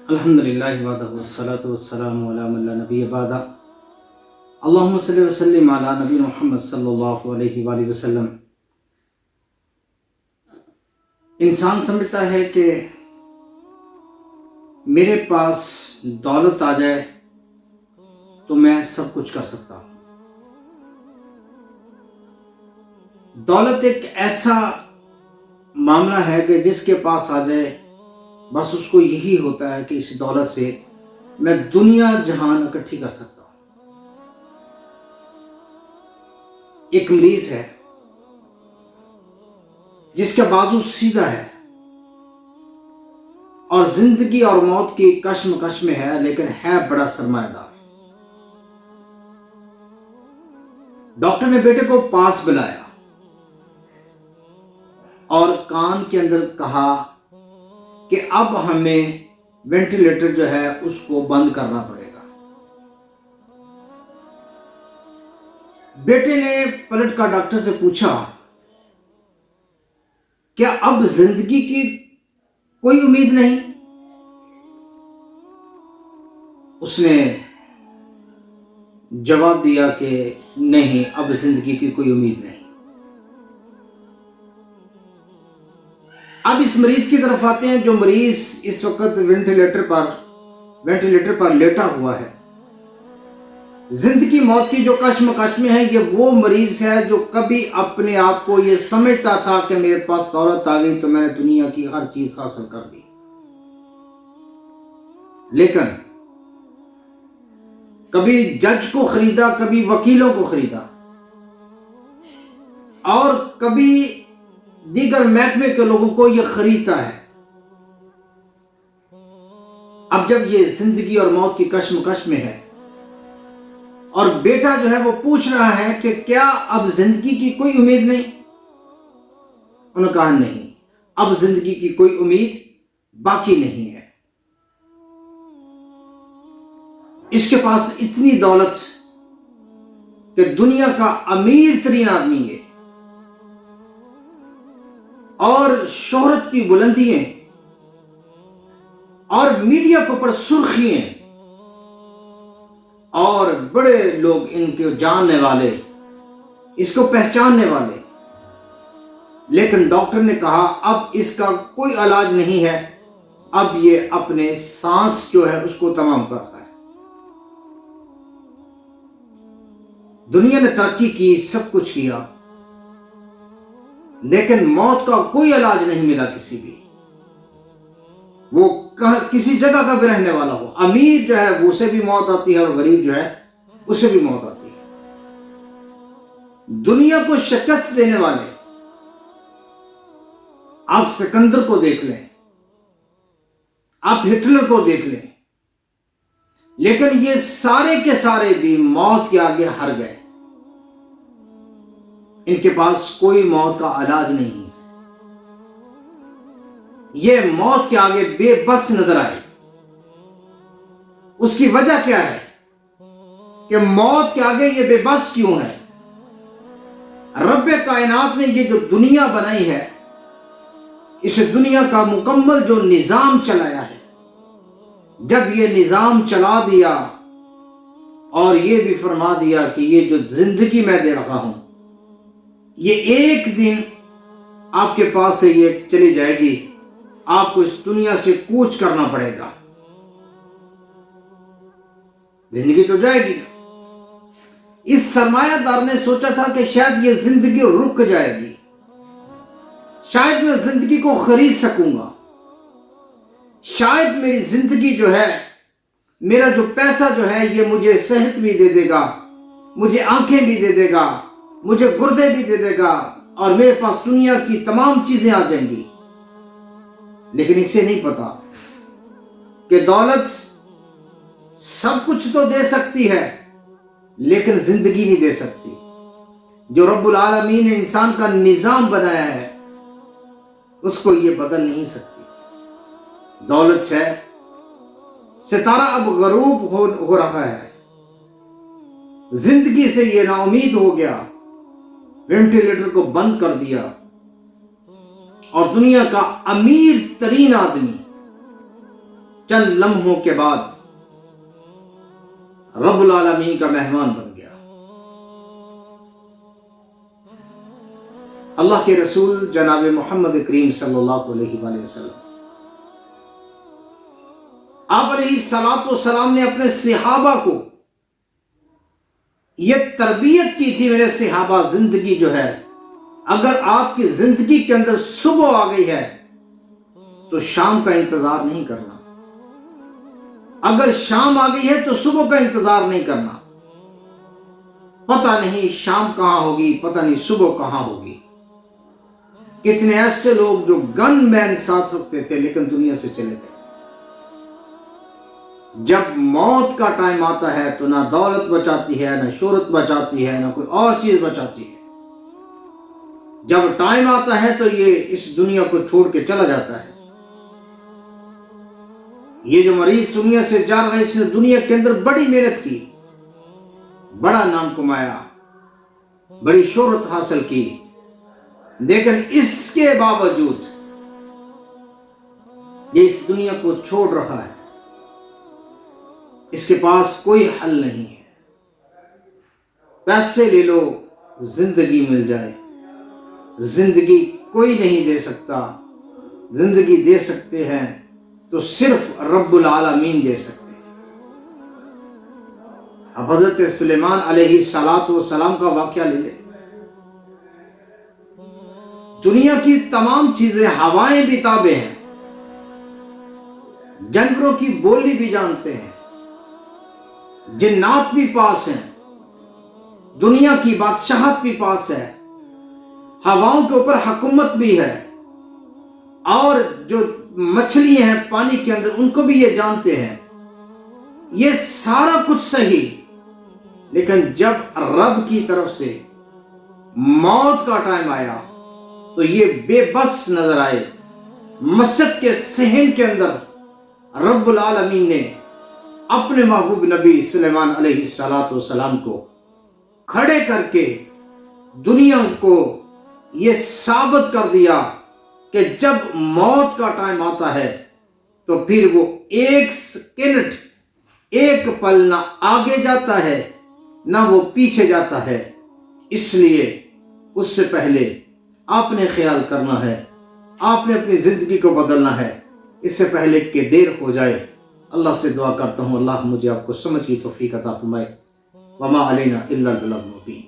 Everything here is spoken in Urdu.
الحمدللہ وحدہ والصلاة والسلام علی من لا نبی بعدہ اللہم صلی وسلم علی نبی محمد صلی اللہ علیہ وآلہ وسلم۔ انسان سمجھتا ہے کہ میرے پاس دولت آ جائے تو میں سب کچھ کر سکتا ہوں۔ دولت ایک ایسا معاملہ ہے کہ جس کے پاس آ جائے بس اس کو یہی ہوتا ہے کہ اس دولت سے میں دنیا جہان اکٹھی کر سکتا ہوں۔ ایک مریض ہے جس کا بازو سیدھا ہے اور زندگی اور موت کی کشمکش میں ہے، لیکن ہے بڑا سرمایہ دار۔ ڈاکٹر نے بیٹے کو پاس بلایا اور کان کے اندر کہا کہ اب ہمیں وینٹیلیٹر جو ہے اس کو بند کرنا پڑے گا۔ بیٹے نے پلٹ کر ڈاکٹر سے پوچھا کیا اب زندگی کی کوئی امید نہیں؟ اس نے جواب دیا کہ نہیں، اب زندگی کی کوئی امید نہیں۔ اب اس مریض کی طرف آتے ہیں جو مریض اس وقت وینٹیلیٹر پر لیٹا ہوا ہے۔ زندگی موت کی جو کشمکش میں ہے، یہ وہ مریض ہے جو کبھی اپنے آپ کو یہ سمجھتا تھا کہ میرے پاس دولت آ گئی تو میں نے دنیا کی ہر چیز حاصل کر لی، لیکن کبھی جج کو خریدا، کبھی وکیلوں کو خریدا اور کبھی دیگر محکمے کے لوگوں کو یہ خریدتا ہے۔ اب جب یہ زندگی اور موت کی کشمکش میں ہے اور بیٹا جو ہے وہ پوچھ رہا ہے کہ کیا اب زندگی کی کوئی امید نہیں؟ انہوں نے کہا نہیں، اب زندگی کی کوئی امید باقی نہیں ہے۔ اس کے پاس اتنی دولت کہ دنیا کا امیر ترین آدمی ہے اور شہرت کی بلندیاں اور میڈیا کے اوپر سرخیاں اور بڑے لوگ ان کے جاننے والے، اس کو پہچاننے والے، لیکن ڈاکٹر نے کہا اب اس کا کوئی علاج نہیں ہے، اب یہ اپنے سانس جو ہے اس کو تمام کرتا ہے۔ دنیا نے ترقی کی، سب کچھ کیا، لیکن موت کا کوئی علاج نہیں ملا کسی بھی۔ وہ کسی جگہ کا بھی رہنے والا ہو، امیر جو ہے وہ اسے بھی موت آتی ہے اور غریب جو ہے اسے بھی موت آتی ہے۔ دنیا کو شکست دینے والے آپ سکندر کو دیکھ لیں، آپ ہٹلر کو دیکھ لیں، لیکن یہ سارے کے سارے بھی موت کے آگے ہار گئے۔ ان کے پاس کوئی موت کا علاج نہیں ہے، یہ موت کے آگے بے بس نظر آئے۔ اس کی وجہ کیا ہے کہ موت کے آگے یہ بے بس کیوں ہے؟ رب کائنات نے یہ جو دنیا بنائی ہے، اس دنیا کا مکمل جو نظام چلایا ہے، جب یہ نظام چلا دیا اور یہ بھی فرما دیا کہ یہ جو زندگی میں دے رہا ہوں، یہ ایک دن آپ کے پاس سے یہ چلی جائے گی، آپ کو اس دنیا سے کوچ کرنا پڑے گا۔ زندگی تو جائے گی۔ اس سرمایہ دار نے سوچا تھا کہ شاید یہ زندگی رک جائے گی، شاید میں زندگی کو خرید سکوں گا، شاید میری زندگی جو ہے، میرا جو پیسہ جو ہے یہ مجھے صحت بھی دے دے گا، مجھے آنکھیں بھی دے دے گا، مجھے گردے بھی دے دے گا، اور میرے پاس دنیا کی تمام چیزیں آ جائیں گی۔ لیکن اسے نہیں پتا کہ دولت سب کچھ تو دے سکتی ہے لیکن زندگی نہیں دے سکتی۔ جو رب العالمین نے انسان کا نظام بنایا ہے اس کو یہ بدل نہیں سکتی۔ دولت ہے، ستارہ اب غروب ہو رہا ہے، زندگی سے یہ نا امید ہو گیا، وینٹیلیٹر کو بند کر دیا اور دنیا کا امیر ترین آدمی چند لمحوں کے بعد رب العالمین کا مہمان بن گیا۔ اللہ کے رسول جناب محمد کریم صلی اللہ علیہ وآلہ وسلم، آپ علیہ الصلوۃ والسلام نے اپنے صحابہ کو یہ تربیت کی تھی، میرے صحابہ، زندگی جو ہے، اگر آپ کی زندگی کے اندر صبح آ گئی ہے تو شام کا انتظار نہیں کرنا، اگر شام آ گئی ہے تو صبح کا انتظار نہیں کرنا، پتہ نہیں شام کہاں ہوگی، پتہ نہیں صبح کہاں ہوگی۔ کتنے ایسے لوگ جو گن مین ساتھ رکھتے تھے لیکن دنیا سے چلے گئے۔ جب موت کا ٹائم آتا ہے تو نہ دولت بچاتی ہے، نہ شہرت بچاتی ہے، نہ کوئی اور چیز بچاتی ہے۔ جب ٹائم آتا ہے تو یہ اس دنیا کو چھوڑ کے چلا جاتا ہے۔ یہ جو مریض دنیا سے جا رہا ہے، اس نے دنیا کے اندر بڑی محنت کی، بڑا نام کمایا، بڑی شہرت حاصل کی، لیکن اس کے باوجود یہ اس دنیا کو چھوڑ رہا ہے، اس کے پاس کوئی حل نہیں ہے۔ پیسے لے لو، زندگی مل جائے، زندگی کوئی نہیں دے سکتا، زندگی دے سکتے ہیں تو صرف رب العالمین دے سکتے ہیں۔ اب حضرت سلیمان علیہ السلام کا واقعہ لے لیں۔ دنیا کی تمام چیزیں، ہوائیں بھی تابع ہیں، جانوروں کی بولی بھی جانتے ہیں، جنات بھی پاس ہیں، دنیا کی بادشاہت بھی پاس ہے، ہواؤں کے اوپر حکومت بھی ہے، اور جو مچھلی ہیں پانی کے اندر ان کو بھی یہ جانتے ہیں۔ یہ سارا کچھ صحیح، لیکن جب رب کی طرف سے موت کا ٹائم آیا تو یہ بے بس نظر آئے۔ مسجد کے صحن کے اندر رب العالمین نے اپنے محبوب نبی سلیمان علیہ السلام کو کھڑے کر کے دنیا کو یہ ثابت کر دیا کہ جب موت کا ٹائم آتا ہے تو پھر وہ ایک سیکنڈ، ایک پل نہ آگے جاتا ہے نہ وہ پیچھے جاتا ہے۔ اس لیے اس سے پہلے آپ نے خیال کرنا ہے، آپ نے اپنی زندگی کو بدلنا ہے، اس سے پہلے کہ دیر ہو جائے۔ اللہ سے دعا کرتا ہوں اللہ مجھے آپ کو سمجھ کی توفیق عطا فرمائے۔ وما علینا الا البلاغ المبین۔